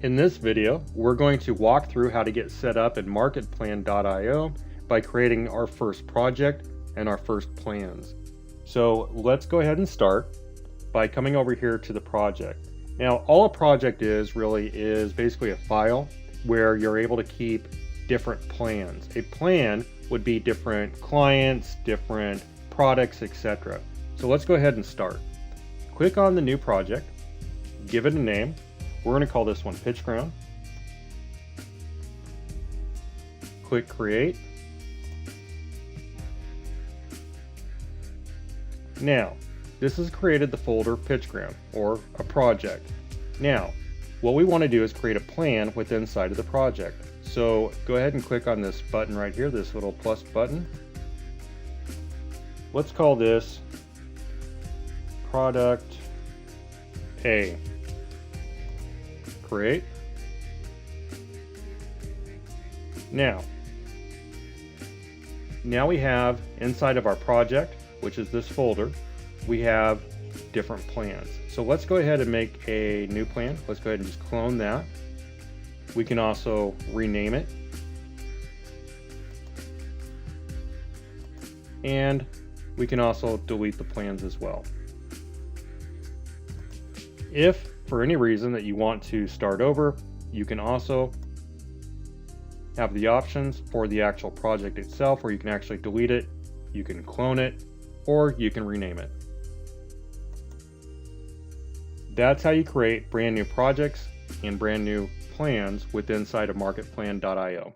In this video, we're going to walk through how to get set up in marketplan.io by creating our first project and our first plans. So let's go ahead and start by coming over here to the project. Now, all a project is basically a file where you're able to keep different plans. A plan would be different clients, different products, etc. So let's go ahead and start. Click on the new project, give it a name. We're going to call this one PitchGround. Click Create. Now, this has created the folder PitchGround, or a project. Now, what we want to do is create a plan within inside of the project. So go ahead and click on this button right here, this little plus button. Let's call this Product A. Create. Now we have inside of our project, which is this folder, we have different plans. So let's go ahead and make a new plan. Let's go ahead and just clone that. We can also rename it. And we can also delete the plans as well. If for any reason that you want to start over, you can also have the options for the actual project itself, where you can actually delete it, you can clone it, or you can rename it. That's how you create brand new projects and brand new plans within inside of marketplan.io.